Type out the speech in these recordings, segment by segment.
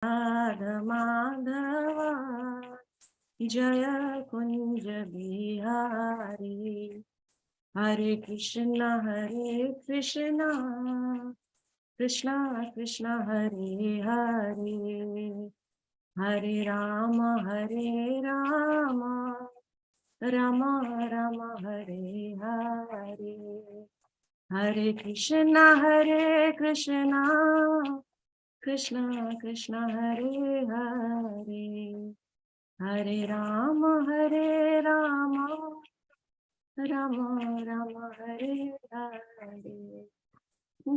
Madhava, Jaya Kunja Bihari. Hare Krishna, Krishna Krishna, Hare Hare, Hare Rama, Rama Rama, Hare Hare. Hare Krishna, Krishna Krishna, Hare Hare, Hare Rama, Rama Rama, Hare Hare.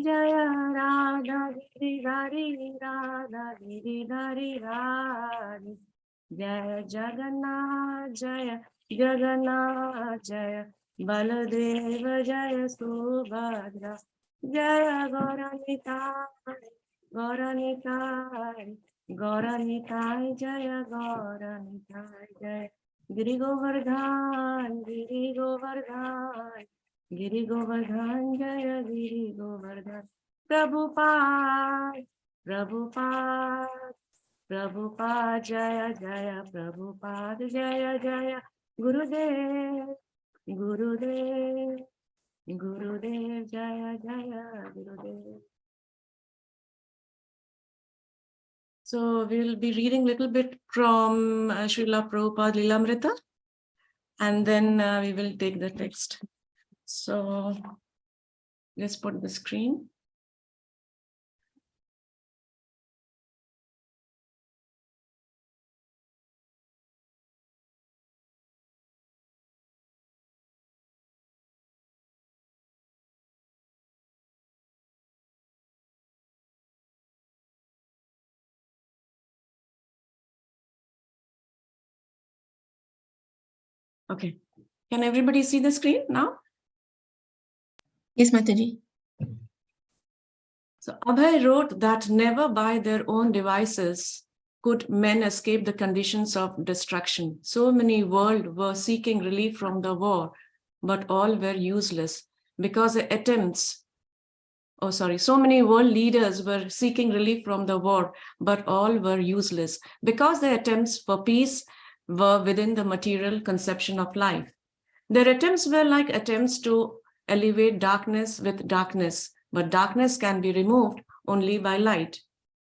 Jaya Radha Giridhari, Radha Giridhari Radhi. Jaya Jagannath, Jaya Jagannath, Jaya Baladeva, Jaya Subhadra. Jaya Gauranitai, Gauranitai, Gauranitai, Jaya Gauranitai, Jaya Giri Govardhan, Giri Govardhan, Giri Govardhan, Jaya Giri Govardhan. Prabhupada, Prabhupada, Prabhupada, Jaya Jaya, Prabhupada, Jaya Jaya, Gurudev, Gurudev, Gurudev, Jaya Jaya, Gurudev. So we'll be reading a little bit from Srila Prabhupada Lilamrita, and then we will take the text. So let's put the screen. Okay. Can everybody see the screen now? Yes, Mataji. So Abhay wrote that never by their own devices could men escape the conditions of destruction. So many world were seeking relief from the war, but all were useless because the attempts, so many world leaders were seeking relief from the war, but all were useless because their attempts for peace were within the material conception of life. Their attempts were like attempts to alleviate darkness with darkness, but darkness can be removed only by light.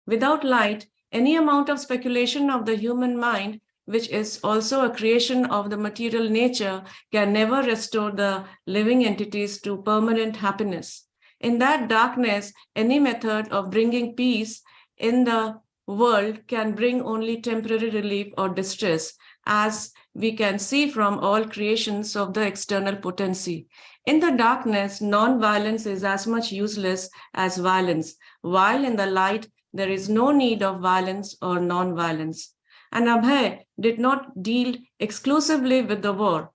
Without light, any amount of speculation of the human mind, which is also a creation of the material nature, can never restore the living entities to permanent happiness. In that darkness, any method of bringing peace in the world can bring only temporary relief or distress, as we can see from all creations of the external potency. In the darkness, non-violence is as much useless as violence, while in the light, there is no need of violence or non-violence. And Abhay did not deal exclusively with the war.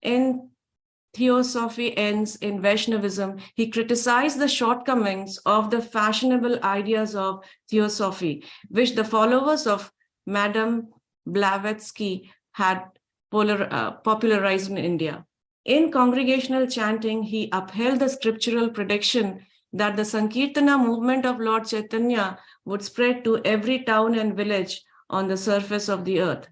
In Theosophy ends in Vaishnavism, he criticized the shortcomings of the fashionable ideas of Theosophy, which the followers of Madame Blavatsky had popularized in India. In congregational chanting, he upheld the scriptural prediction that the Sankirtana movement of Lord Chaitanya would spread to every town and village on the surface of the earth.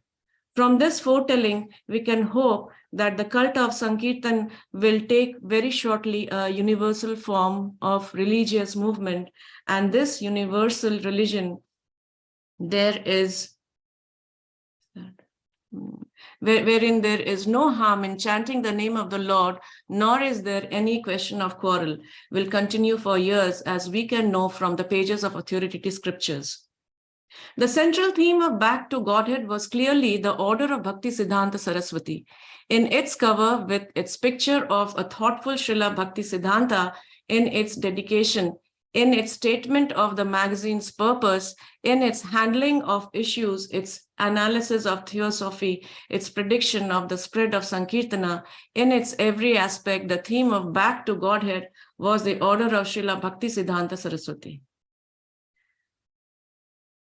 From this foretelling, we can hope that the cult of Sankirtan will take very shortly a universal form of religious movement, and this universal religion, wherein there is no harm in chanting the name of the Lord, nor is there any question of quarrel, will continue for years, as we can know from the pages of authoritative scriptures. The central theme of Back to Godhead was clearly the order of Bhakti Siddhanta Saraswati. In its cover, with its picture of a thoughtful Srila Bhakti Siddhanta, in its dedication, in its statement of the magazine's purpose, in its handling of issues, its analysis of theosophy, its prediction of the spread of Sankirtana, in its every aspect, the theme of Back to Godhead was the order of Srila Bhakti Siddhanta Saraswati.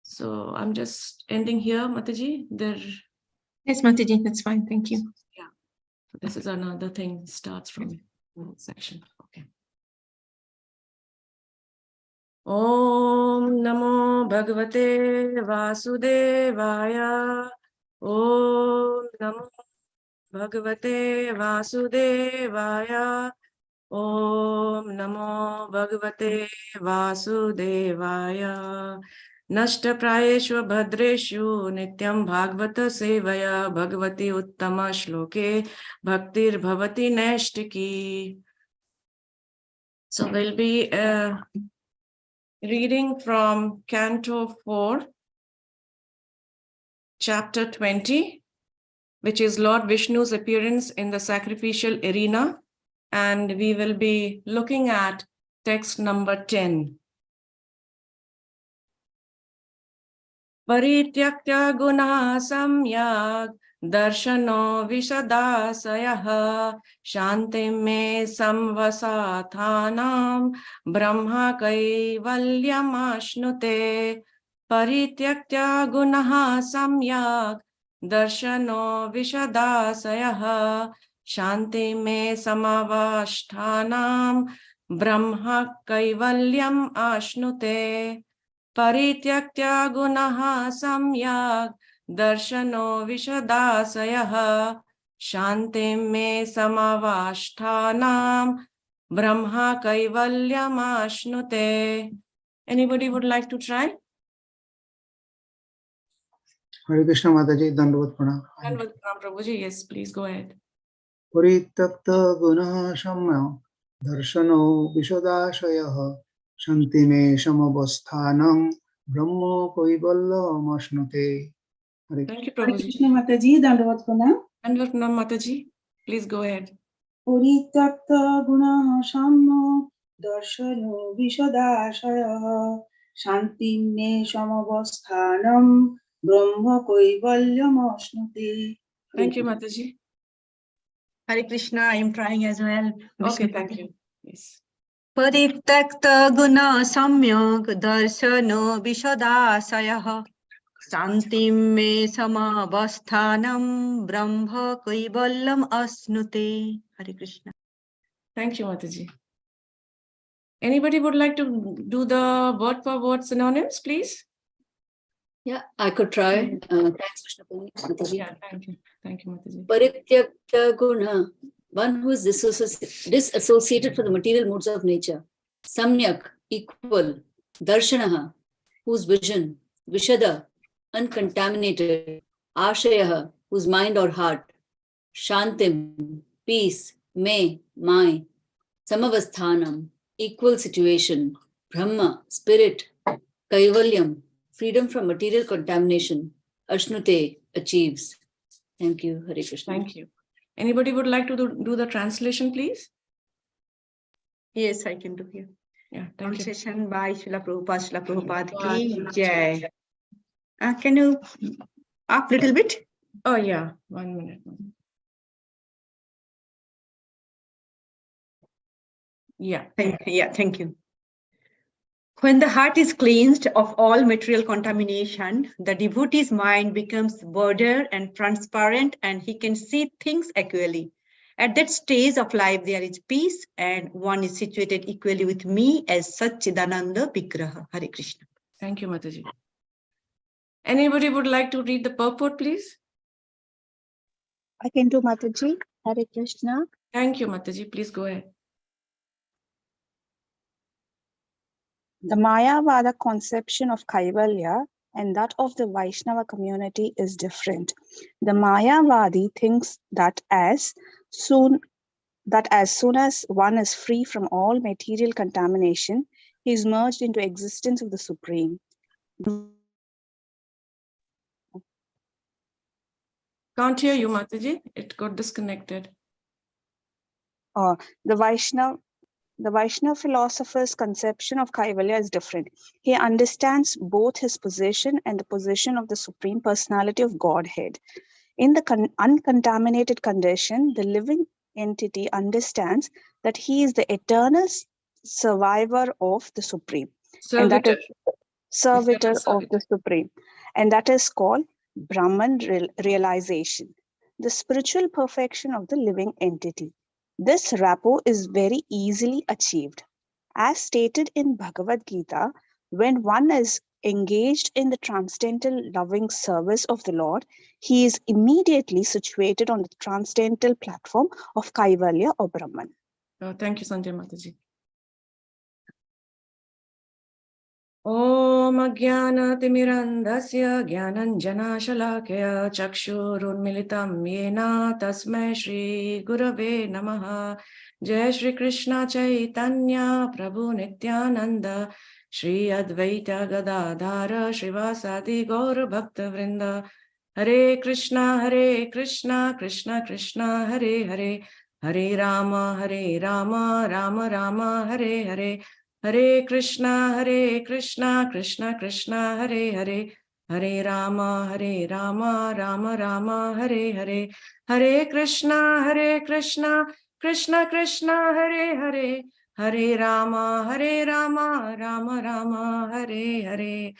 So I'm just ending here, Mataji. Yes, Mataji, that's fine. Thank you. Yeah. So this is another thing, starts from section. Okay. Om Namo Bhagavate Vasudevaya. Om Namo Bhagavate Vasudevaya. Om Namo Bhagavate Vasudevaya. Nashta Prayeshwa Bhadreshu Nityam Bhagavata Sevaya Bhagavati Uttama Shloke Bhaktir Bhavati Nashtiki. So we'll be reading from Canto 4, Chapter 20, which is Lord Vishnu's appearance in the sacrificial arena. And we will be looking at text number 10. Parityakta guna samyak darshano vishadasayah shantim me samvasathanam brahma kaivalyam ashnute. Parityakta guna samyak darshano vishadasayah shantim me samavashthanam brahma kaivalyam ashnute. Parityakta gunaha samyak darshano vishadasayah shantim me samavashthanam brahma kaivalyam ashnute. Anybody would like to try? Hare Krishna Mataji, Dandavat Pranam. Prabhuji, yes, please go ahead. Parityakta guna samya darshano vishadashayah shantime samavasthanam brahmo kaivallam ashnute. Hare Thank you, Hare Prabhuji. Krishna Mataji, Dandavat Pranam. Dandavat Pranam, Mataji. Please go ahead. Puritakta guna samno darshano vishadashaya shantim me samavasthanam brahma kaivalyam ashnute. Thank you, Mataji. Hare Krishna, I am trying as well. Okay, thank you. Yes. Paritakta guna samyak darshano vishadasayah santim me samavasthanam brahma kaivallam asnute. Hare Krishna. Thank you, Mataji. Anybody would like to do the word for word synonyms, please? Yeah, I could try. Thanks, Vishnupadi. Yeah, thank you. Thank you, Mataji. Parityakta guna, one who is disassociated from the material moods of nature. Samyak, equal. Darshanaha, whose vision. Vishada, uncontaminated. Ashayaha, whose mind or heart. Shantim, peace. Me, my. Samavasthanam, equal situation. Brahma, spirit. Kaivalyam, freedom from material contamination. Ashnute, achieves. Thank you, Hare Krishna. Thank you. Anybody would like to do the translation, please? Yes, I can do here. Yeah, thank you. Translation by Srila Prabhupada ki jai. Can you up little bit? Oh, yeah. 1 minute. Yeah. Thank you. When the heart is cleansed of all material contamination, the devotee's mind becomes broader and transparent, and he can see things equally. At that stage of life, there is peace, and one is situated equally with me as Satchidananda Vigraha. Hare Krishna. Thank you, Mataji. Anybody would like to read the purport, please? I can do, Mataji. Hare Krishna. Thank you, Mataji. Please go ahead. The Mayavada conception of Kaivalya and that of the Vaishnava community is different. The Mayavadi thinks that as soon as one is free from all material contamination, he is merged into existence of the Supreme. Can't hear you, Mataji. It got disconnected. The Vaishnava philosopher's conception of Kaivalya is different. He understands both his position and the position of the Supreme Personality of Godhead. In the uncontaminated condition, the living entity understands that he is the eternal survivor of the Supreme. And that is servitor of the Supreme. And that is called Brahman realization, the spiritual perfection of the living entity. This rapport is very easily achieved. As stated in Bhagavad Gita, when one is engaged in the transcendental loving service of the Lord, he is immediately situated on the transcendental platform of Kaivalya or Brahman. Thank you, Sanjay Mataji. Om Ajnanatirmirandasya Jnananjanashalakaya Chakshurunmilitam Yena Tasmai Shri Gurave Namaha. Jai Shri Krishna Chaitanya Prabhu Nityananda Shri Advaita Gadadhara Shrivasadi Gaur Bhakta Vrinda. Hare Krishna, Krishna Krishna, Hare Hare, Hare Rama, Rama Rama, Hare Hare. Hare Krishna, Krishna Krishna, Hare Hare, Hare Rama, Rama Rama, Hare Hare. Hare Krishna, Krishna Krishna, Hare Hare, Hare Rama, Rama Rama, Hare Hare.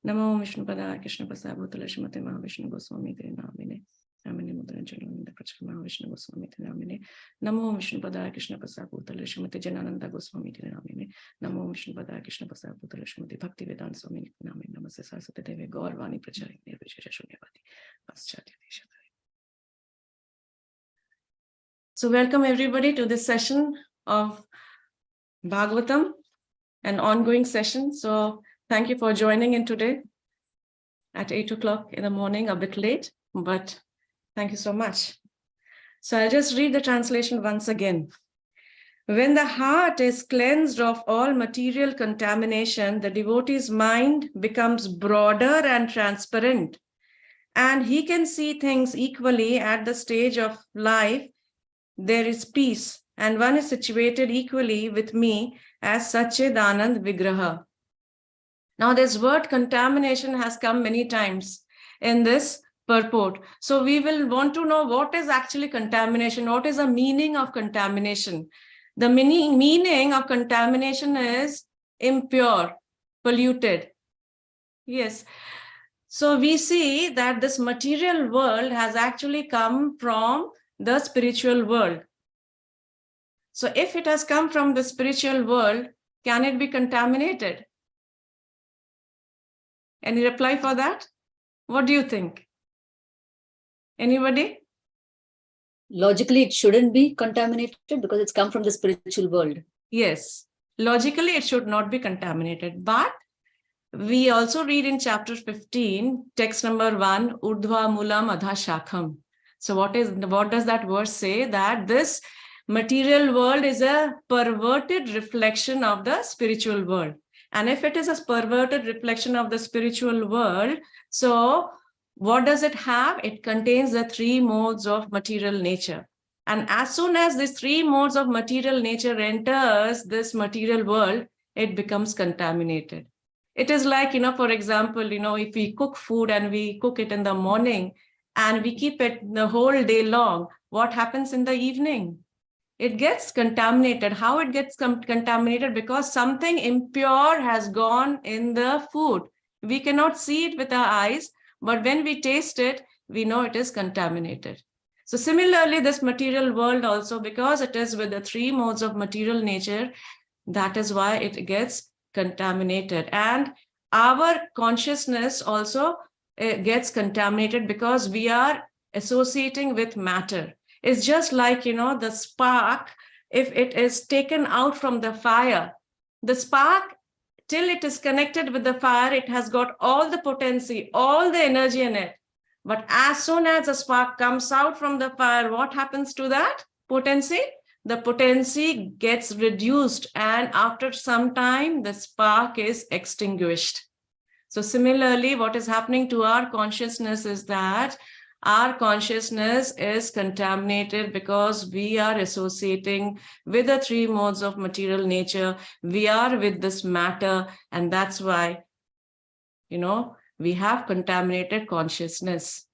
Namo Vishnupadi Krishna Prasad Bhutala Shrimate Mahavishnu Goswami Te Namine. Namine Mudra Jananda Prachka Mahavishnu Goswami Te Namine. Namo Vishnupadi Krishna Prasad Bhutala Shrimate Janananda Goswami Te Namine. Namo Vishnupadi Krishna Prasad Bhutala Shrimate Bhakti Vedanta Swami Te Namine. Namaste Saraswati Devi Gaurvani Prachari Nirvishesha Shunyavati Paschatya Deshatari. So welcome everybody to this session of Bhagavatam, an ongoing session. So thank you for joining in today at 8 o'clock in the morning, a bit late, but thank you so much. So I'll just read the translation once again. When the heart is cleansed of all material contamination, the devotee's mind becomes broader and transparent, and he can see things equally at the stage of life. There is peace, and one is situated equally with me as Satchidanand Vigraha. Now, this word contamination has come many times in this purport. So we will want to know what is actually contamination, what is the meaning of contamination. The meaning of contamination is impure, polluted. Yes. So we see that this material world has actually come from the spiritual world. So if it has come from the spiritual world, can it be contaminated? Any reply for that? What do you think? Anybody? Logically, it shouldn't be contaminated because it's come from the spiritual world. Yes. Logically, it should not be contaminated. But we also read in chapter 15, text number 1, Urdhva Mulam Adha Shakham. So what does that verse say? That this material world is a perverted reflection of the spiritual world. And if it is a perverted reflection of the spiritual world, so what does it have? It contains the 3 modes of material nature. And as soon as these 3 modes of material nature enters this material world, it becomes contaminated. It is like, for example, if we cook food and we cook it in the morning and we keep it the whole day long, what happens in the evening? It gets contaminated. How it gets contaminated? Because something impure has gone in the food. We cannot see it with our eyes, but when we taste it, we know it is contaminated. So similarly, this material world also, because it is with the 3 modes of material nature, that is why it gets contaminated. And our consciousness also gets contaminated because we are associating with matter. It's just like, the spark, if it is taken out from the fire, the spark, till it is connected with the fire, it has got all the potency, all the energy in it. But as soon as the spark comes out from the fire, what happens to that potency? The potency gets reduced, and after some time, the spark is extinguished. So similarly, what is happening to our consciousness is that our consciousness is contaminated because we are associating with the 3 modes of material nature. We are with this matter, and that's why, we have contaminated consciousness.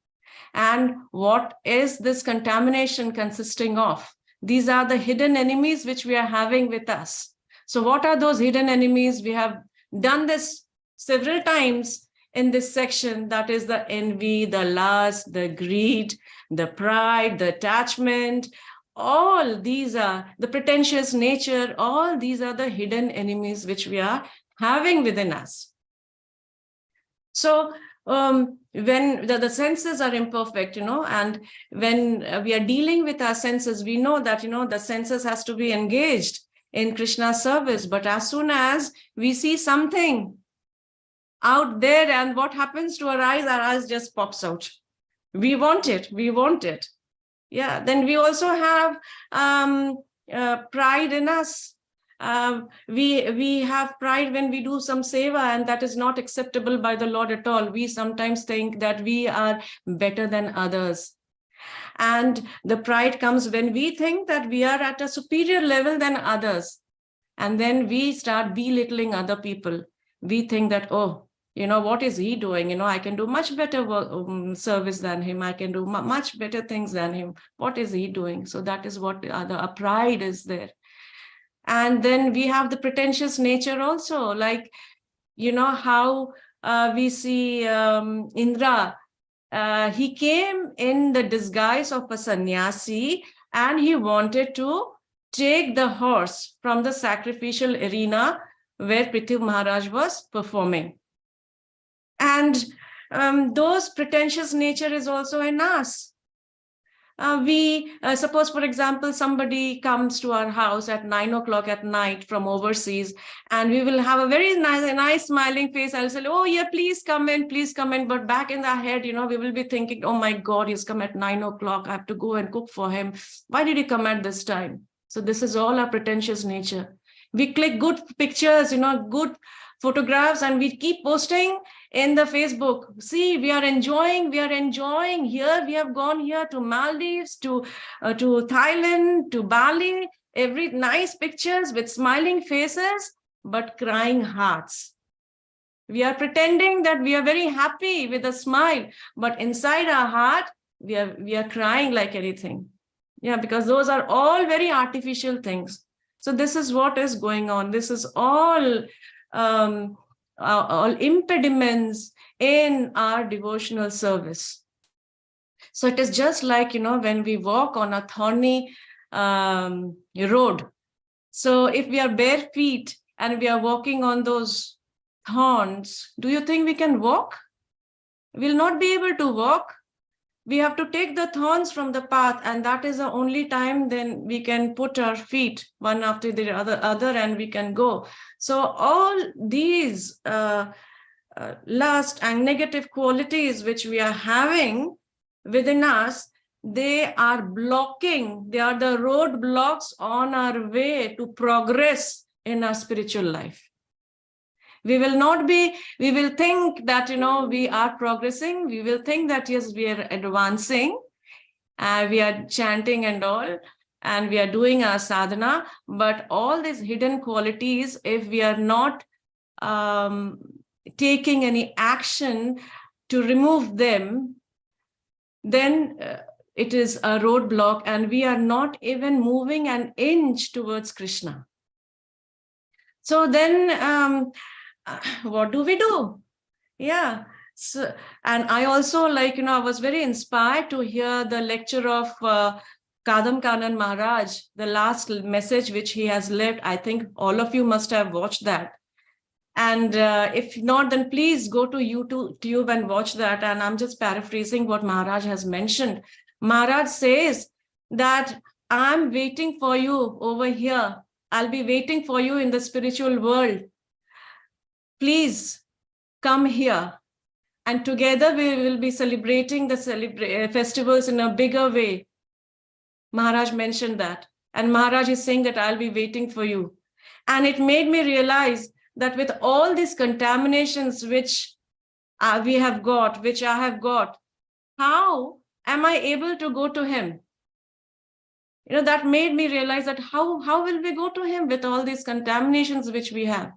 And what is this contamination consisting of? These are the hidden enemies which we are having with us. So what are those hidden enemies? We have done this several times in this section. That is the envy, the lust, the greed, the pride, the attachment. all these are the pretentious nature, all these are the hidden enemies which we are having within us. So when the senses are imperfect, and when we are dealing with our senses, we know that, the senses has to be engaged in Krishna's service. But as soon as we see something out there, and what happens to our eyes just pops out. We want it. Yeah, then we also have pride in us. We have pride when we do some seva, and that is not acceptable by the Lord at all. We sometimes think that we are better than others. And the pride comes when we think that we are at a superior level than others. And then we start belittling other people. We think that, oh, what is he doing? I can do much better service than him. I can do much better things than him. What is he doing? So that is what the pride is there. And then we have the pretentious nature also, like, how we see Indra. He came in the disguise of a sannyasi, and he wanted to take the horse from the sacrificial arena where Prithvi Maharaj was performing. And those pretentious nature is also in us. We suppose, for example, somebody comes to our house at 9 o'clock at night from overseas, and we will have a very nice smiling face. I'll say, oh yeah, please come in. But back in our head, we will be thinking, oh my God, he's come at 9 o'clock. I have to go and cook for him. Why did he come at this time? So this is all our pretentious nature. We click good pictures, good photographs, and we keep posting in the Facebook. See, we are enjoying here. We have gone here to Maldives, to Thailand, to Bali, every nice pictures with smiling faces, but crying hearts. We are pretending that we are very happy with a smile, but inside our heart, we are crying like anything. Yeah, because those are all very artificial things. So this is what is going on. This is all impediments in our devotional service. So it is just like, when we walk on a thorny road. So if we are bare feet and we are walking on those thorns, do you think we can walk? We'll not be able to walk. We have to take the thorns from the path, and that is the only time then we can put our feet one after the other and we can go. So all these lust and negative qualities which we are having within us, they are blocking, they are the roadblocks on our way to progress in our spiritual life. We will think that, we are progressing. We will think that, yes, we are advancing. We are chanting and all, and we are doing our sadhana. But all these hidden qualities, if we are not taking any action to remove them, then it is a roadblock, and we are not even moving an inch towards Krishna. So then, what do we do? Yeah. So, and I also I was very inspired to hear the lecture of Kadam Kanan Maharaj, the last message which he has left. I think all of you must have watched that. And if not, then please go to YouTube and watch that. And I'm just paraphrasing what Maharaj has mentioned. Maharaj says that I'm waiting for you over here. I'll be waiting for you in the spiritual world. Please come here, and together we will be celebrating the festivals in a bigger way. Maharaj mentioned that, and Maharaj is saying that I'll be waiting for you. And it made me realize that with all these contaminations which we have got, which I have got, how am I able to go to him? That made me realize that how will we go to him with all these contaminations which we have?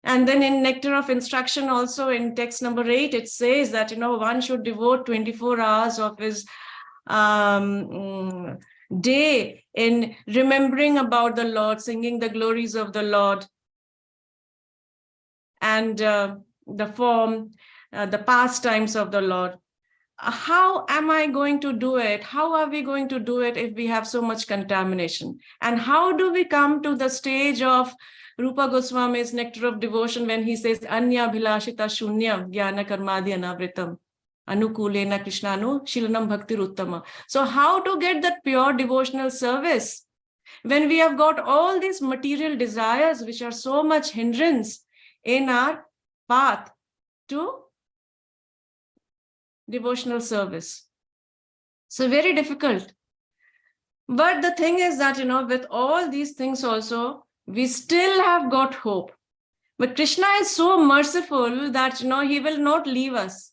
And then in Nectar of Instruction, also in text number 8, it says that, one should devote 24 hours of his day in remembering about the Lord, singing the glories of the Lord, and the pastimes of the Lord. how am I going to do it? How are we going to do it if we have so much contamination? And how do we come to the stage of Rupa Goswami's Nectar of Devotion when he says, Anya bhilashita shunyam jnana karmadi anavritam anukulena krishnanu shilanam bhaktir uttama. So how to get that pure devotional service when we have got all these material desires which are so much hindrance in our path to devotional service? So very difficult. But the thing is that, with all these things also, we still have got hope. But Krishna is so merciful that, he will not leave us.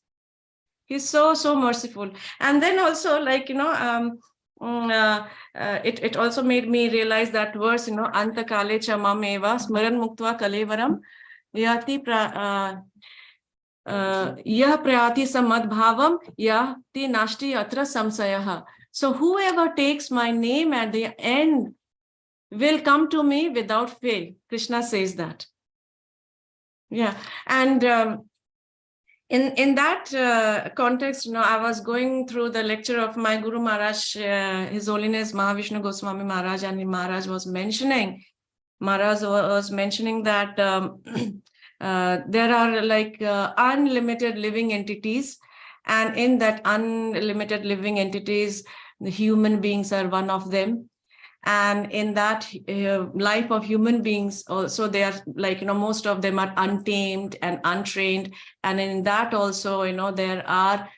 He's so, so merciful. And then also, like, it also made me realize that verse, Anta kale cha mameva smaran muktva kalevaram yati yah prayati samadbhavam yati nashti atra samsayaha. So whoever takes my name at the end will come to me without fail. Krishna says that. Yeah. And in that context, I was going through the lecture of my Guru Maharaj, His Holiness Mahavishnu Goswami Maharaj, and Maharaj was mentioning that there are like unlimited living entities, and in that unlimited living entities, the human beings are one of them. And in that life of human beings also, they are like, most of them are untamed and untrained. And in that also, there are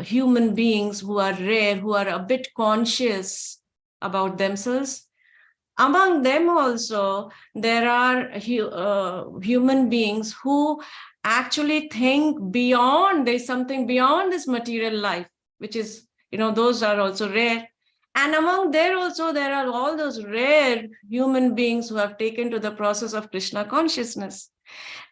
human beings who are rare, who are a bit conscious about themselves. Among them also, there are human beings who actually think beyond, there's something beyond this material life, which is, those are also rare. And among there also, there are all those rare human beings who have taken to the process of Krishna consciousness.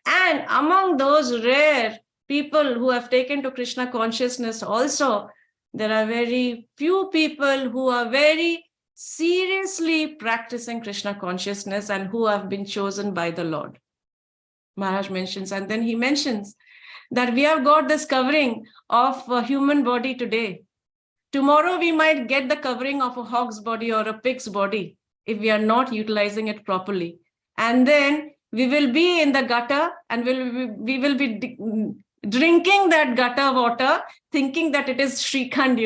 And among those rare people who have taken to Krishna consciousness also, there are very few people who are very seriously practicing Krishna consciousness and who have been chosen by the Lord. Maharaj mentions, and then he mentions that we have got this covering of a human body today. Tomorrow we might get the covering of a hog's body or a pig's body if we are not utilizing it properly. And then we will be in the gutter and we will be drinking that gutter water, thinking that it is Shrikhand,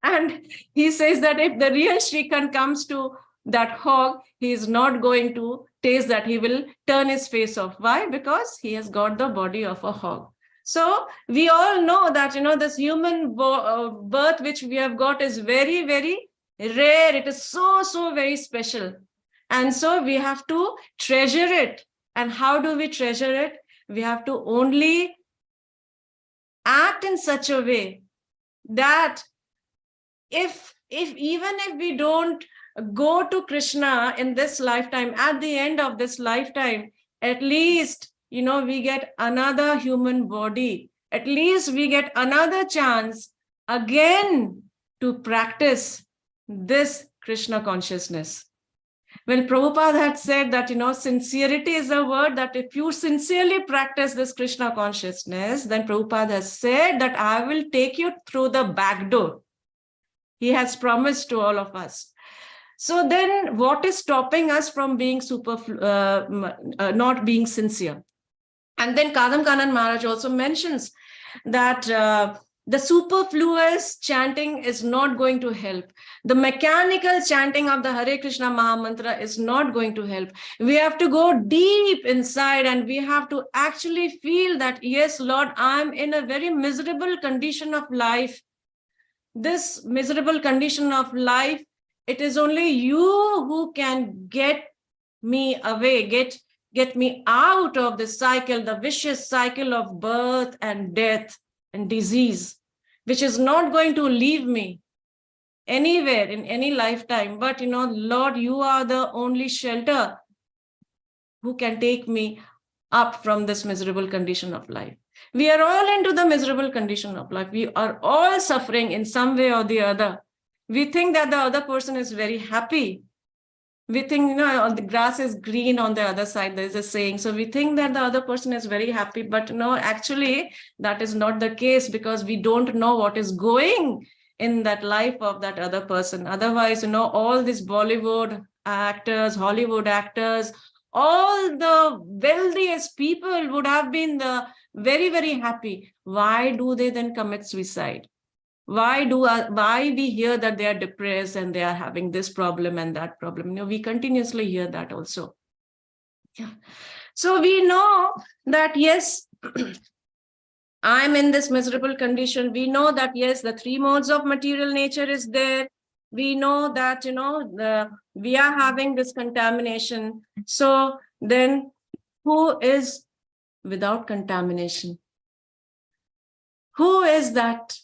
And he says that if the real Shrikhand comes to that hog, he is not going to taste that. He will turn his face off. Why? Because he has got the body of a hog. So we all know that, this human birth which we have got is very, very rare. It is so, so very special. And so we have to treasure it. And how do we treasure it? We have to only act in such a way that if even if we don't go to Krishna in this lifetime, at the end of this lifetime, at least, we get another human body. At least we get another chance again to practice this Krishna consciousness. Well, Prabhupada had said that, sincerity is a word that if you sincerely practice this Krishna consciousness, then Prabhupada has said that I will take you through the back door. He has promised to all of us. So then what is stopping us from being not being sincere? And then Kadam Kanan Maharaj also mentions that the superfluous chanting is not going to help. The mechanical chanting of the Hare Krishna Mahamantra is not going to help. We have to go deep inside and we have to actually feel that, yes, Lord, I'm in a very miserable condition of life. This miserable condition of life, it is only you who can get me away, get me out of the cycle, the vicious cycle of birth and death and disease, which is not going to leave me anywhere in any lifetime. But, Lord, you are the only shelter who can take me up from this miserable condition of life. We are all into the miserable condition of life. We are all suffering in some way or the other. We think that the other person is very happy. we think, the grass is green on the other side. There's a saying. So we think that the other person is very happy, but no, actually, that is not the case, because we don't know what is going in that life of that other person. Otherwise, all these Bollywood actors, Hollywood actors, all the wealthiest people would have been very, very happy. Why do they then commit suicide? Why we hear that they are depressed and they are having this problem and that problem? We continuously hear that also. Yeah. So we know that, yes, I'm in this miserable condition. We know that, yes, the three modes of material nature is there. We know that, we are having this contamination. So then who is without contamination? Who is that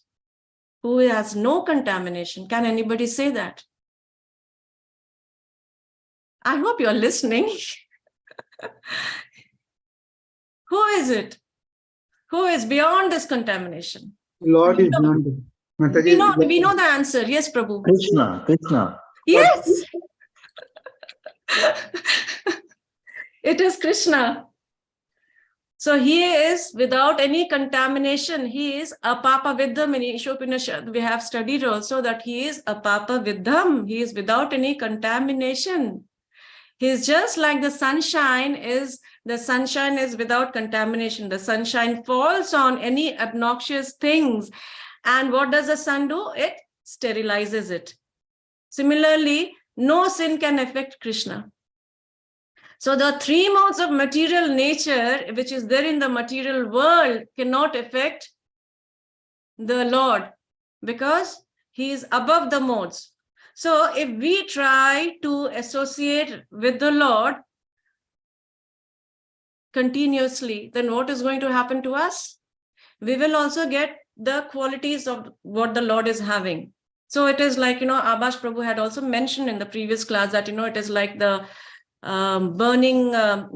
who has no contamination? Can anybody say that? I hope you're listening. Who is it? Who is beyond this contamination? Lord is none. Mataji, We know the answer. Yes, Prabhu. Krishna. Yes. It is Krishna. So he is without any contamination. He is apapa vidham. In Ishopanishad, we have studied also that he is apapa vidham. He is without any contamination. He is just like the sunshine is without contamination. The sunshine falls on any obnoxious things. And what does the sun do? It sterilizes it. Similarly, no sin can affect Krishna. So the three modes of material nature, which is there in the material world, cannot affect the Lord, because he is above the modes. So if we try to associate with the Lord continuously, then what is going to happen to us? We will also get the qualities of what the Lord is having. So it is like, Abash Prabhu had also mentioned in the previous class that, it is like the burning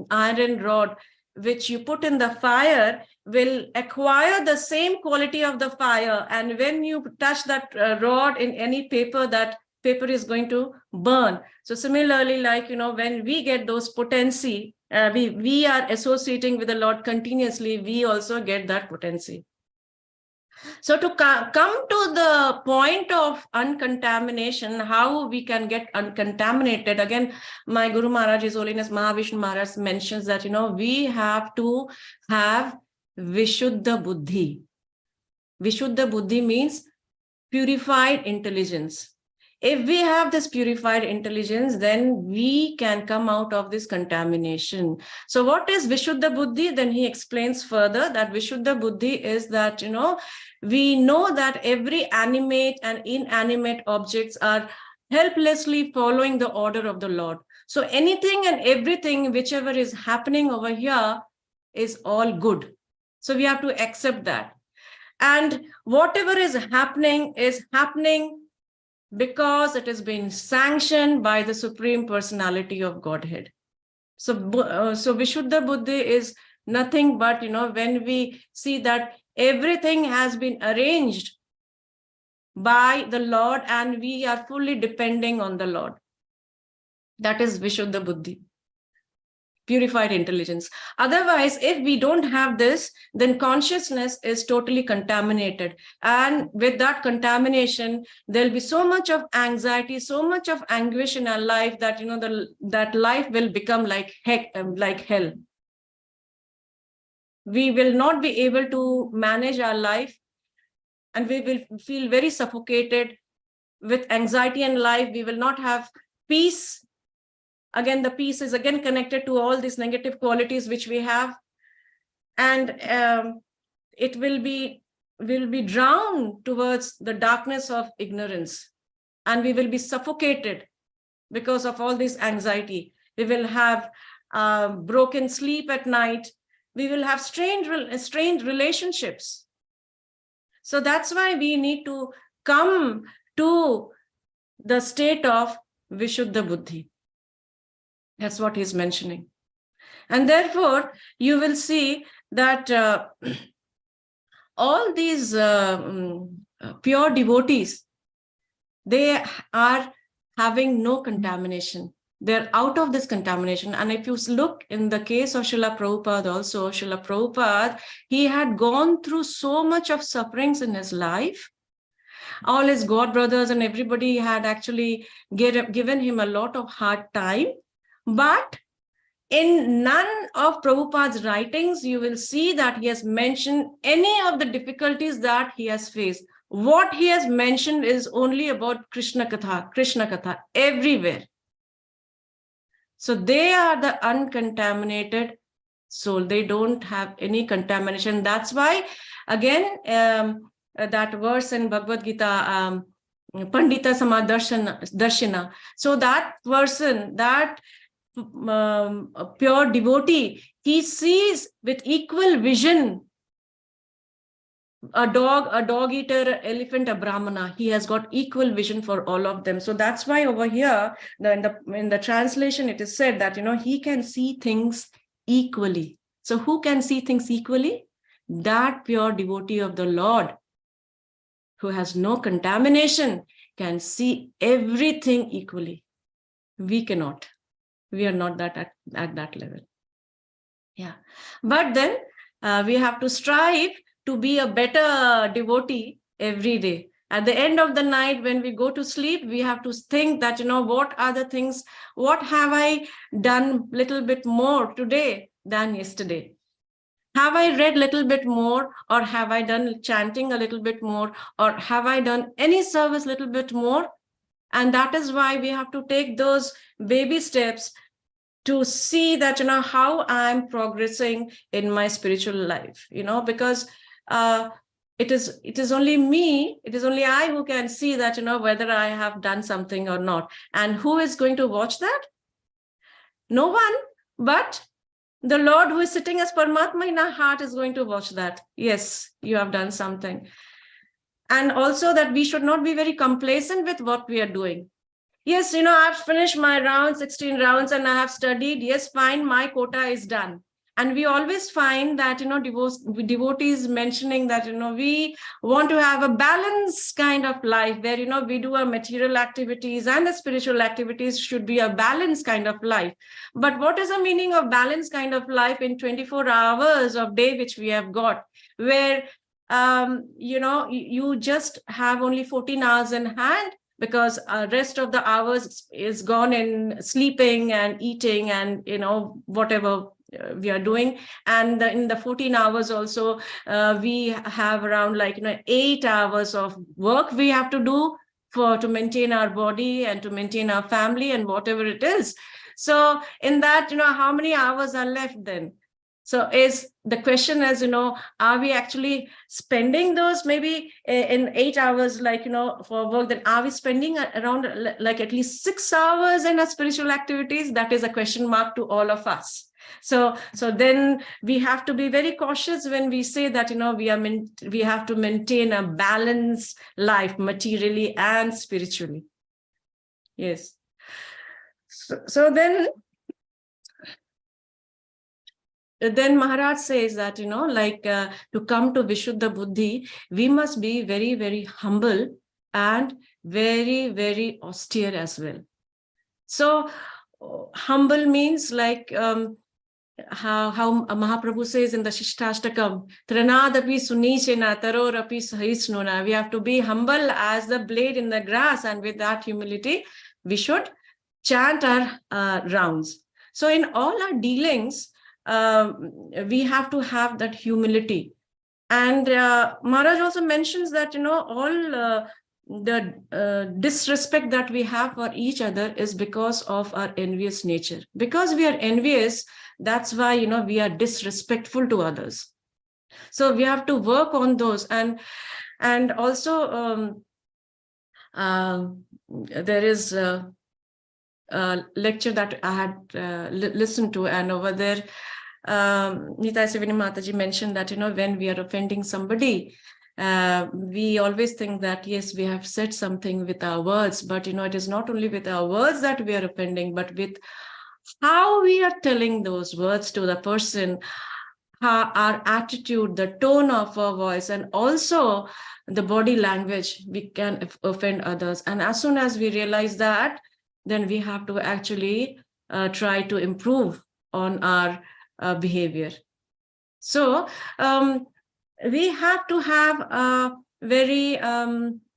iron rod, which you put in the fire, will acquire the same quality of the fire. And when you touch that rod in any paper, that paper is going to burn. So similarly, like, when we get those potency, we are associating with the Lord continuously, we also get that potency. So to come to the point of uncontamination, how we can get uncontaminated, again, my Guru Maharaj, His Holiness Mahavishnu Maharaj mentions that, we have to have Vishuddha Buddhi. Vishuddha Buddhi means purified intelligence. If we have this purified intelligence, then we can come out of this contamination. So what is Vishuddha Buddhi? Then he explains further that Vishuddha Buddhi is that, we know that every animate and inanimate objects are helplessly following the order of the Lord. So anything and everything, whichever is happening over here, is all good. So we have to accept that. And whatever is happening because it has been sanctioned by the Supreme Personality of Godhead. So Vishuddha Buddhi is nothing but, when we see that everything has been arranged by the Lord and we are fully depending on the Lord. That is Vishuddha Buddhi, purified intelligence. Otherwise, if we don't have this, then consciousness is totally contaminated. And with that contamination, there'll be so much of anxiety, so much of anguish in our life that, that life will become like hell. We will not be able to manage our life, and we will feel very suffocated with anxiety in life. We will not have peace. Again, the peace is again connected to all these negative qualities which we have. And it will be drowned towards the darkness of ignorance. And we will be suffocated because of all this anxiety. We will have broken sleep at night. We will have strained relationships. So that's why we need to come to the state of Vishuddha Buddhi. That's what he's mentioning. And therefore, you will see that all these pure devotees, they are having no contamination. they're out of this contamination. And if you look in the case of Srila Prabhupada also, Srila Prabhupada, he had gone through so much of sufferings in his life. All his god brothers and everybody had actually given him a lot of hard time. But in none of Prabhupada's writings, you will see that he has mentioned any of the difficulties that he has faced. What he has mentioned is only about Krishna Katha, everywhere. So they are the uncontaminated soul. They don't have any contamination. That's why, again, that verse in Bhagavad Gita, Pandita Samadarshana. So that person, that a pure devotee, he sees with equal vision a dog eater, elephant, a brahmana. He has got equal vision for all of them. So that's why over here in the translation it is said that he can see things equally. So who can see things equally? That pure devotee of the Lord who has no contamination can see everything equally. We cannot. We are not that at that level. Yeah, but then we have to strive to be a better devotee every day. At the end of the night, when we go to sleep, we have to think that, what are the things, what have I done little bit more today than yesterday? Have I read a little bit more, or have I done chanting a little bit more, or have I done any service a little bit more? And that is why we have to take those baby steps to see that, how I'm progressing in my spiritual life, because it is only me, it is only I who can see that, whether I have done something or not. And who is going to watch that? No one, but the Lord who is sitting as Paramatma in our heart is going to watch that. Yes, you have done something. And also that we should not be very complacent with what we are doing. Yes, I've finished my rounds, 16 rounds, and I have studied. Yes, fine, my quota is done. And we always find that, devotees mentioning that, we want to have a balanced kind of life where, we do our material activities and the spiritual activities should be a balanced kind of life. But what is the meaning of balanced kind of life in 24 hours of day, which we have got, where, you just have only 14 hours in hand, because rest of the hours is gone in sleeping and eating and, whatever we are doing. And in the 14 hours also, we have around 8 hours of work we have to do to maintain our body and to maintain our family and whatever it is. So in that, how many hours are left then? So the question is, are we actually spending those maybe in 8 hours, for work? Then are we spending around at least 6 hours in our spiritual activities? That is a question mark to all of us. So then we have to be very cautious when we say that, we have to maintain a balanced life materially and spiritually. Yes. So then Maharaj says that, to come to Vishuddha Buddhi, we must be very, very humble and very, very austere as well. So humble means how Mahaprabhu says in the Shishtastakam, Tranadapi Sunichena Tarorapi Sahisnuna. We have to be humble as the blade in the grass, and with that humility, we should chant our rounds. So in all our dealings, we have to have that humility. And Maharaj also mentions that, all the disrespect that we have for each other is because of our envious nature. Because we are envious, that's why, we are disrespectful to others. So we have to work on those. And also there is a lecture that I had listened to, and over there Nitai Sevini Mataji mentioned that, when we are offending somebody, we always think that, yes, we have said something with our words, but, it is not only with our words that we are offending, but with how we are telling those words to the person, our attitude, the tone of our voice, and also the body language, we can offend others. And as soon as we realize that, then we have to actually try to improve on our behavior. So we have to have a very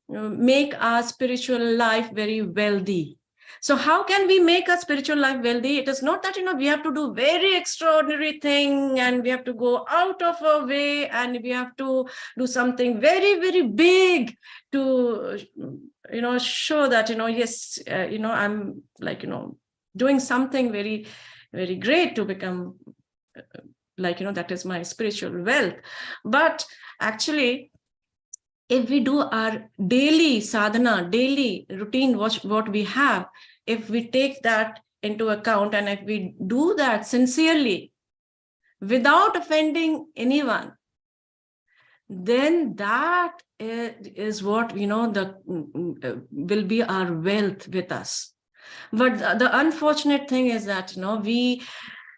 make our spiritual life very wealthy. So how can we make our spiritual life wealthy? It is not that, we have to do very extraordinary thing and we have to go out of our way and we have to do something very, very big to, show that, yes, I'm like, doing something very, very great to become that is my spiritual wealth. But actually, if we do our daily sadhana, daily routine, what we have, if we take that into account and if we do that sincerely, without offending anyone, then that is what, will be our wealth with us. But the unfortunate thing is that,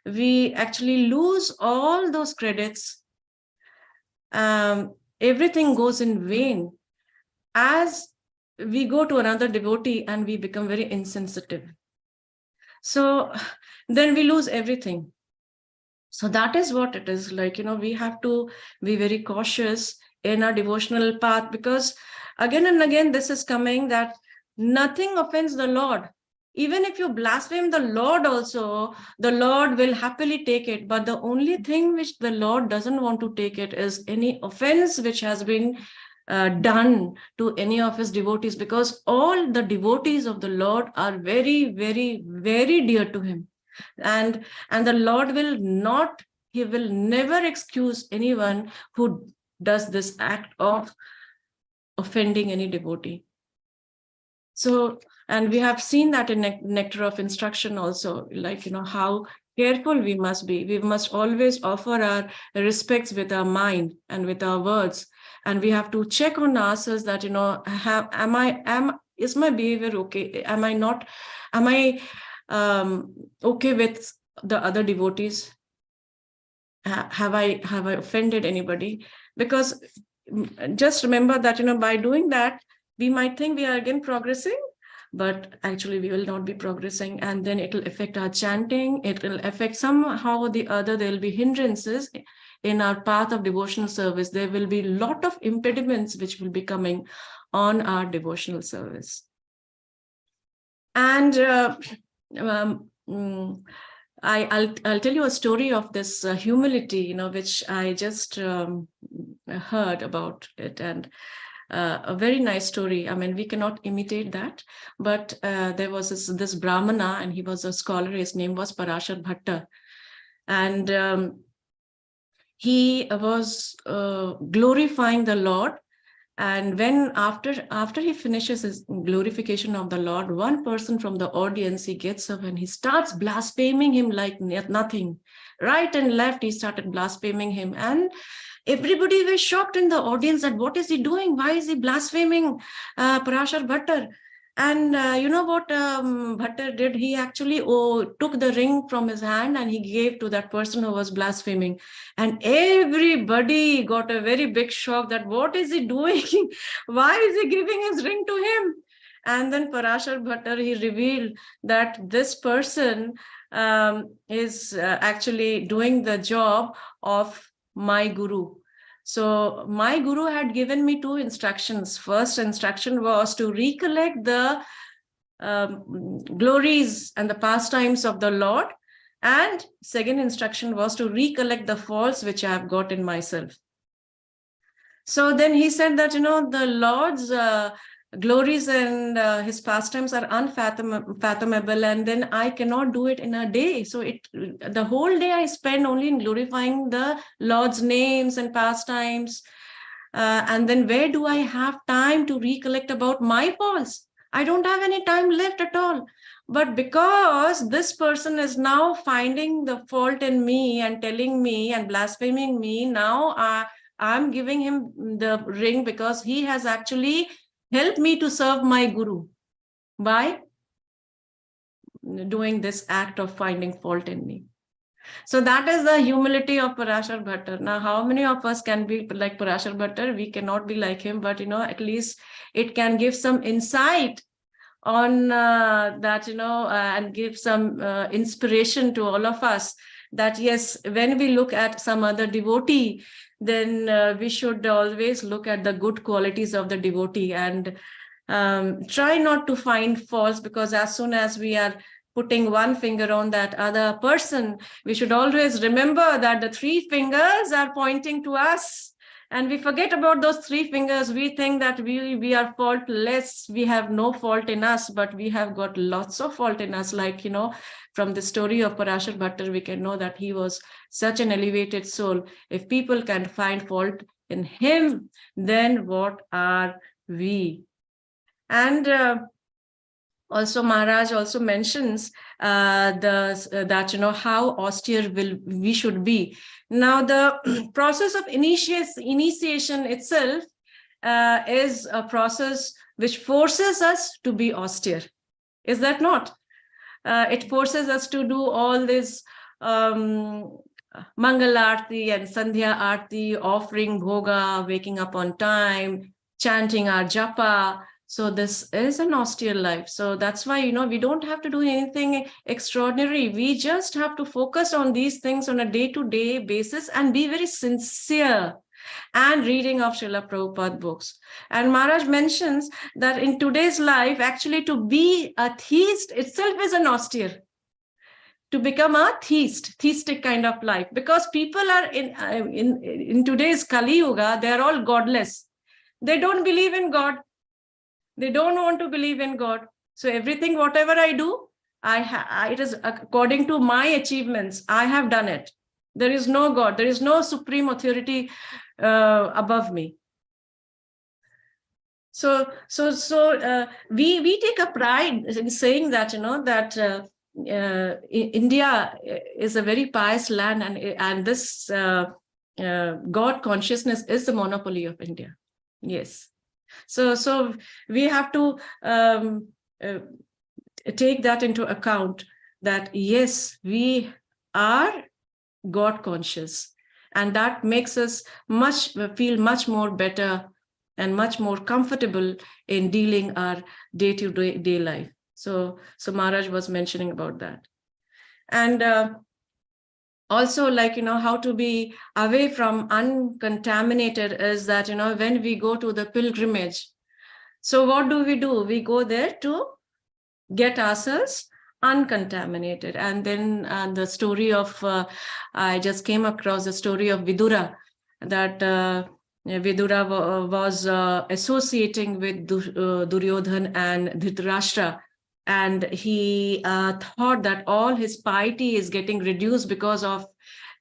we actually lose all those credits. Everything goes in vain as we go to another devotee and we become very insensitive. So then we lose everything. So that is what it is like, we have to be very cautious in our devotional path, because again and again, this is coming that nothing offends the Lord. Even if you blaspheme the Lord also, the Lord will happily take it. But the only thing which the Lord doesn't want to take it is any offense which has been done to any of his devotees, because all the devotees of the Lord are very, very, very dear to him. And the Lord will never excuse anyone who does this act of offending any devotee. So, and we have seen that in Nectar of Instruction also, how careful we must be. We must always offer our respects with our mind and with our words. And we have to check on ourselves that, is my behavior okay? Am I okay with the other devotees? Have I offended anybody? Because just remember that, by doing that, we might think we are again progressing, but actually we will not be progressing. And then it will affect our chanting. It will affect somehow or the other. There will be hindrances in our path of devotional service. There will be a lot of impediments which will be coming on our devotional service. And I'll tell you a story of this humility, which I just heard about it, and a very nice story. I mean, we cannot imitate that, but there was this Brahmana, and he was a scholar. His name was Parashar Bhatta, and he was glorifying the Lord. And when after he finishes his glorification of the Lord, one person from the audience, he gets up and he starts blaspheming him like nothing. Right and left, he started blaspheming him. And everybody was shocked in the audience that what is he doing? Why is he blaspheming Parashar Bhattar? And you know what Bhattar did? He actually took the ring from his hand and he gave to that person who was blaspheming. And everybody got a very big shock that what is he doing? Why is he giving his ring to him? And then Parashar Bhattar, he revealed that this person is actually doing the job of my guru. So my guru had given me two instructions. First instruction was to recollect the glories and the pastimes of the Lord. And second instruction was to recollect the faults which I have got in myself. So then he said that, the Lord's glories and his pastimes are unfathomable, and then I cannot do it in a day. So the whole day I spend only in glorifying the Lord's names and pastimes. And then where do I have time to recollect about my faults? I don't have any time left at all. But because this person is now finding the fault in me and telling me and blaspheming me, now I'm giving him the ring because he has actually helped me to serve my guru by doing this act of finding fault in me. So that is the humility of Parashar Bhattar. Now, how many of us can be like Parashar Bhattar? We cannot be like him, but at least it can give some insight on that, and give some inspiration to all of us that yes, when we look at some other devotee, then we should always look at the good qualities of the devotee and try not to find faults, because as soon as we are putting one finger on that other person, we should always remember that the three fingers are pointing to us. And we forget about those three fingers. We think that we are faultless. We have no fault in us, but we have got lots of fault in us. Like, from the story of Parashar Bhattar, we can know that he was such an elevated soul. If people can find fault in him, then what are we? And also Maharaj also mentions that how austere we should be. Now the process of initiation itself is a process which forces us to be austere. Is that not? It forces us to do all this Mangal Aarti and Sandhya Aarti, offering bhoga, waking up on time, chanting our japa. So this is an austere life. So that's why, we don't have to do anything extraordinary. We just have to focus on these things on a day-to-day basis and be very sincere and reading of Srila Prabhupada books. And Maharaj mentions that in today's life, actually to be a theist itself is an austere. To become a theistic kind of life, because people are in today's Kali Yuga, they are all godless. They don't believe in God. They don't want to believe in God. So everything, whatever I do, it is according to my achievements. I have done it. There is no God. There is no supreme authority above me. So we take a pride in saying that, India is a very pious land, and this God consciousness is the monopoly of India. Yes. So we have to take that into account, that yes, we are God conscious, and that makes us feel much more better and much more comfortable in dealing our day-to-day life. So Maharaj was mentioning about that. And also, how to be away from uncontaminated is that, when we go to the pilgrimage, so what do? We go there to get ourselves uncontaminated. And then the story of, I just came across the story of Vidura, that Vidura was associating with Duryodhan and Dhritarashtra. And he thought that all his piety is getting reduced because of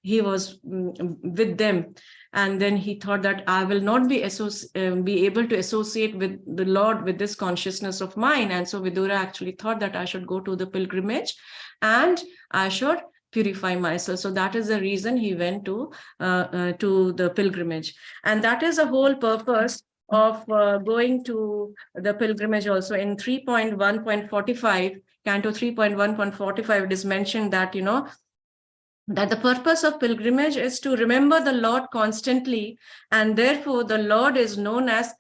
he was with them. And then he thought that I will not be able to associate with the Lord with this consciousness of mine. And so Vidura actually thought that I should go to the pilgrimage and I should purify myself. So that is the reason he went to the pilgrimage. And that is the whole purpose of going to the pilgrimage. Also in 3.1.45, Canto 3.1.45, it is mentioned that, that the purpose of pilgrimage is to remember the Lord constantly, and therefore the Lord is known as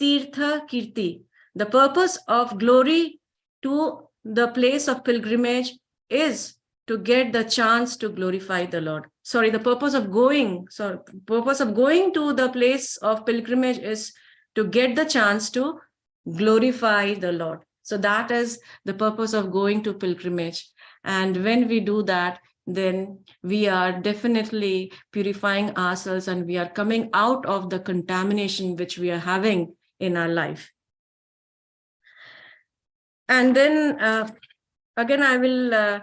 Tirtha Kirti. The purpose of glory to the place of pilgrimage is to get the chance to glorify the Lord. Sorry, the purpose of going to the place of pilgrimage is to get the chance to glorify the Lord. So that is the purpose of going to pilgrimage. And when we do that, then we are definitely purifying ourselves and we are coming out of the contamination which we are having in our life. And then again, I will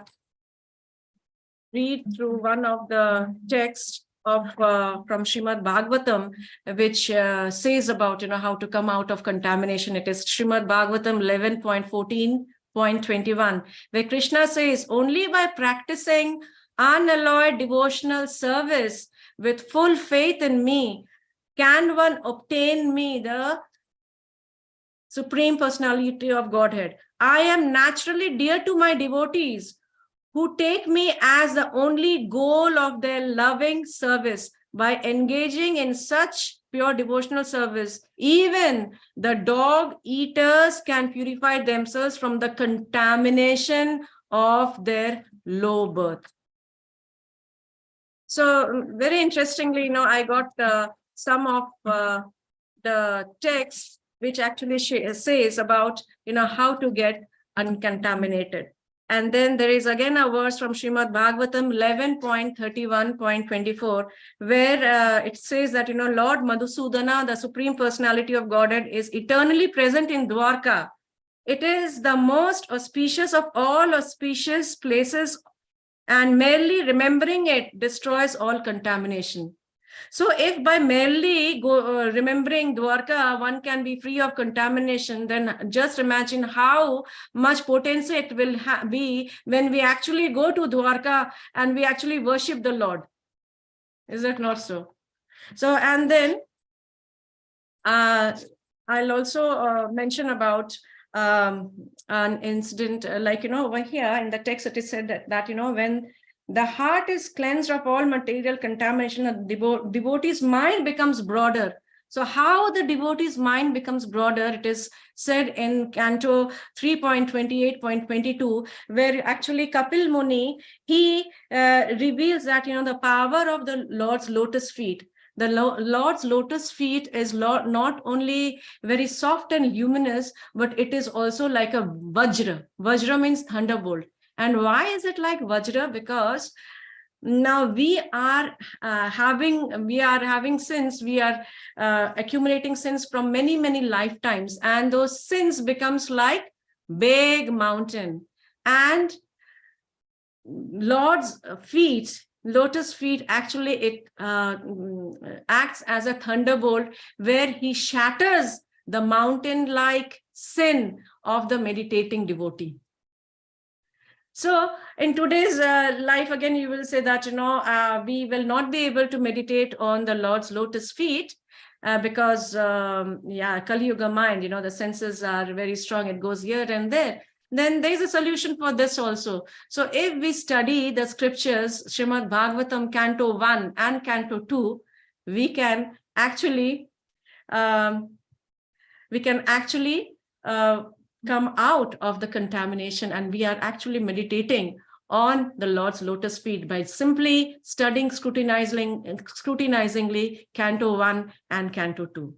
read through one of the texts of from Srimad Bhagavatam, which says about how to come out of contamination. It is Srimad Bhagavatam 11.14.21, where Krishna says, only by practicing unalloyed devotional service with full faith in me can one obtain me, the Supreme Personality of Godhead. I am naturally dear to my devotees, who take me as the only goal of their loving service. by engaging in such pure devotional service, even the dog eaters can purify themselves from the contamination of their low birth. So very interestingly, I got some of the text which actually says about, how to get uncontaminated. And then there is again a verse from Srimad Bhagavatam 11.31.24, where it says that, Lord Madhusudana, the Supreme Personality of Godhead, is eternally present in Dwarka. It is the most auspicious of all auspicious places, and merely remembering it destroys all contamination. So if by merely remembering Dwarka, one can be free of contamination, then just imagine how much potency it will be when we actually go to Dwarka and we actually worship the Lord. Is that not so? So, and then I'll also mention about an incident, over here in the text it is said that when the heart is cleansed of all material contamination, the devotee's mind becomes broader. So how the devotee's mind becomes broader, it is said in Canto 3.28.22, where actually Kapil Muni, he reveals that, the power of the Lord's lotus feet. The Lord's lotus feet is not only very soft and luminous, but it is also like a Vajra. Vajra means thunderbolt. And why is it like Vajra? Because now we are having sins, we are accumulating sins from many, many lifetimes. And those sins becomes like big mountain. And Lord's feet, lotus feet, actually it acts as a thunderbolt where he shatters the mountain-like sin of the meditating devotee. So in today's life, again, you will say that, we will not be able to meditate on the Lord's lotus feet because, Kali Yuga mind, the senses are very strong. It goes here and there. Then there's a solution for this also. So if we study the scriptures, Srimad Bhagavatam, Canto 1 and Canto 2, we can actually come out of the contamination, and we are actually meditating on the Lord's lotus feet by simply studying scrutinizingly Canto 1 and Canto 2.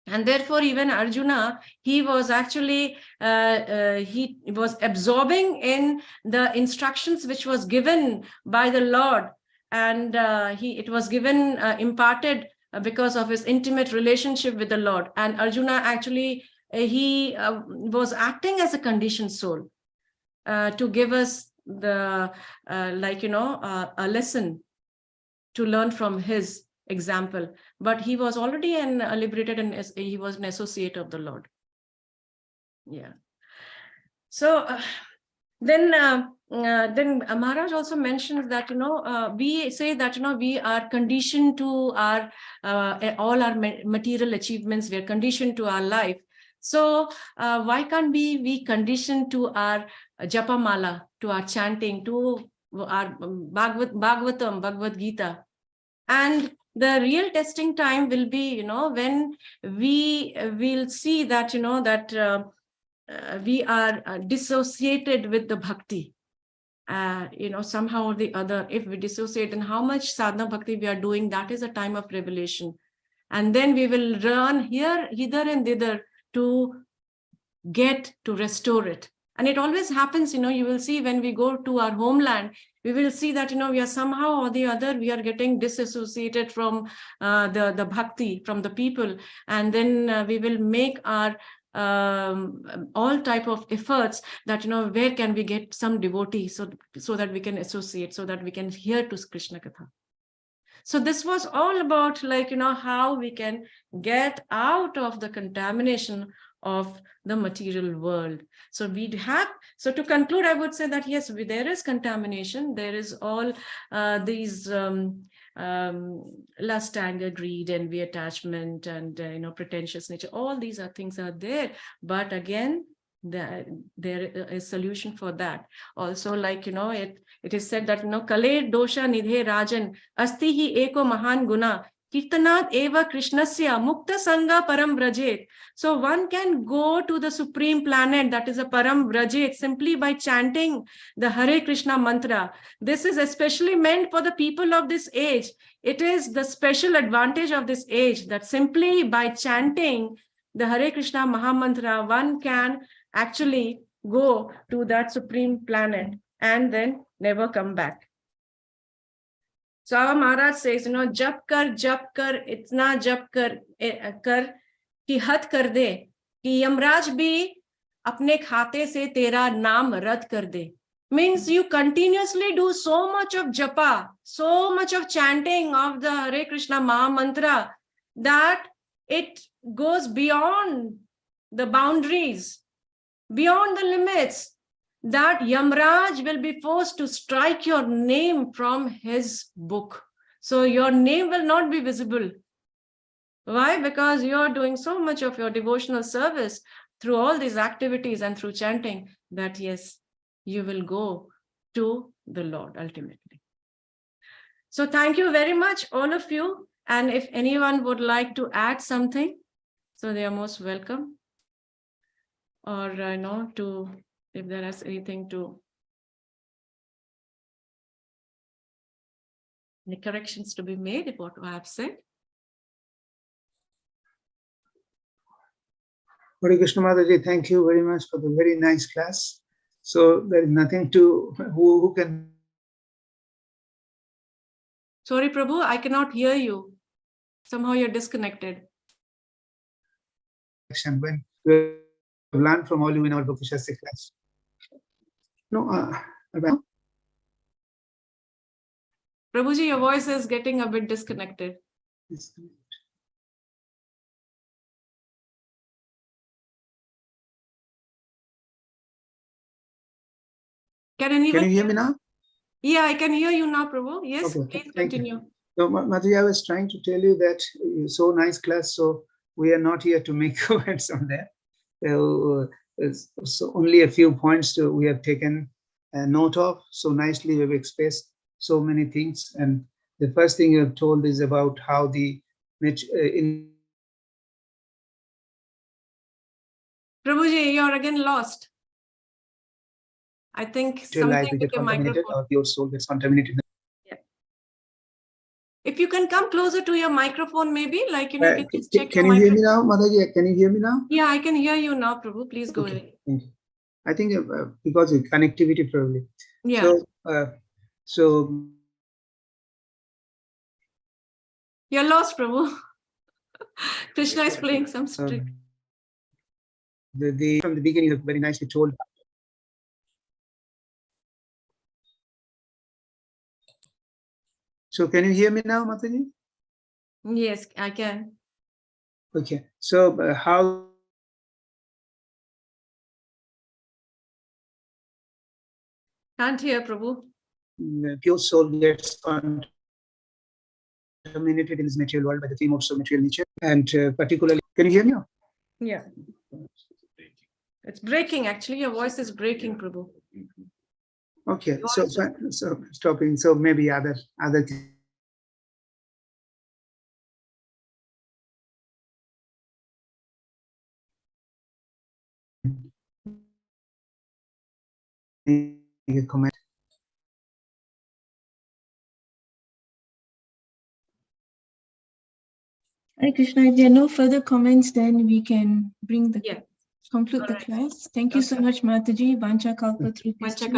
And therefore, even Arjuna, he was actually, he was absorbing in the instructions which was given by the Lord. And it was given, imparted because of his intimate relationship with the Lord. And Arjuna actually, he was acting as a conditioned soul to give us the, a lesson to learn from his example. But he was already liberated, and he was an associate of the Lord. Yeah. So then Maharaj also mentions that, we say that, we are conditioned to our all our material achievements. We are conditioned to our life. So why can't we be conditioned to our japa mala, to our chanting, to our Bhagavatam, Bhagavad Gita? And the real testing time will be, when we will see that, we are dissociated with the bhakti. Somehow or the other, if we dissociate, and how much sadhana bhakti we are doing, that is a time of revelation. And then we will run hither and thither to restore it. And it always happens, you will see when we go to our homeland, we will see that, we are somehow or the other, we are getting disassociated from the bhakti, from the people. And then we will make our all type of efforts that, where can we get some devotee so that we can associate, so that we can hear to Krishna Katha. So this was all about how we can get out of the contamination of the material world. So to conclude, I would say that yes, there is contamination. There is all these lust, anger, greed, envy, attachment, and pretentious nature. All these things are there. But again, there is solution for that. Also, like, it is said that, kale dosha nidhe rajan asti hi eko mahan guna kirtanat eva krishnasya mukta sanga param vrajet. So one can go to the supreme planet, that is a param vrajet, simply by chanting the Hare Krishna mantra. This is especially meant for the people of this age. It is the special advantage of this age that simply by chanting the Hare Krishna Mahamantra, one can actually go to that supreme planet and then never come back. So our Maharaj says, jap kar, itna jap kar ki had kar de, ki Yamraj bhi apne khate se tera naam rad kar de. Means you continuously do so much of japa, so much of chanting of the Hare Krishna Mahamantra that it goes beyond the boundaries, beyond the limits, that Yamraj will be forced to strike your name from his book. So your name will not be visible. Why? Because you are doing so much of your devotional service through all these activities and through chanting that, yes, you will go to the Lord ultimately. So thank you very much, all of you. And if anyone would like to add something, so they are most welcome. Or, if there is anything to, any corrections to be made, what I have said. Hare Krishna Mataji, thank you very much for the very nice class. So there is nothing to, who can. Sorry, Prabhu, I cannot hear you. Somehow you're disconnected. When we learned from all you in our Bhakti Shastri class. No, Prabhuji, your voice is getting a bit disconnected. Can you hear me now? Yeah, I can hear you now, Prabhu. Yes, Okay, please continue. So, Mataji, I was trying to tell you that so nice class, so we are not here to make comments on that. So only a few points we have taken note of. So nicely we have expressed so many things. And the first thing you have told is about how the Prabhuji, you're again lost. I think something with your microphone. Or your soul gets contaminated. Yeah. If you can come closer to your microphone, maybe, like, you can just check can your you hear me microphone. now, Mataji? Can you hear me now? Yeah, I can hear you now, Prabhu. Please go ahead. Thank you. I think because of connectivity probably. Yeah. So You're lost, Prabhu. Krishna is playing some strict. From the beginning, you have very nicely told. So can you hear me now, Mataji? Yes, I can. Okay. So how? Can't hear, Prabhu. Pure soul gets contaminated in this material world by the three modes of material nature, and particularly, can you hear me now? Yeah. It's breaking, actually. Your voice is breaking, Prabhu. Okay, so stopping. So maybe other comment. Hare Krishna, if there are no further comments, then we can bring the conclude the class. Thank you so much, Mataji. Vancha kalpatrupascha.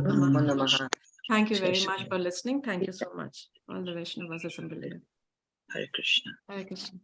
Namo Namah. Thank you very much for listening. Thank you so much. All the Vaishnavas assembled here. Hare Krishna. Hare Krishna.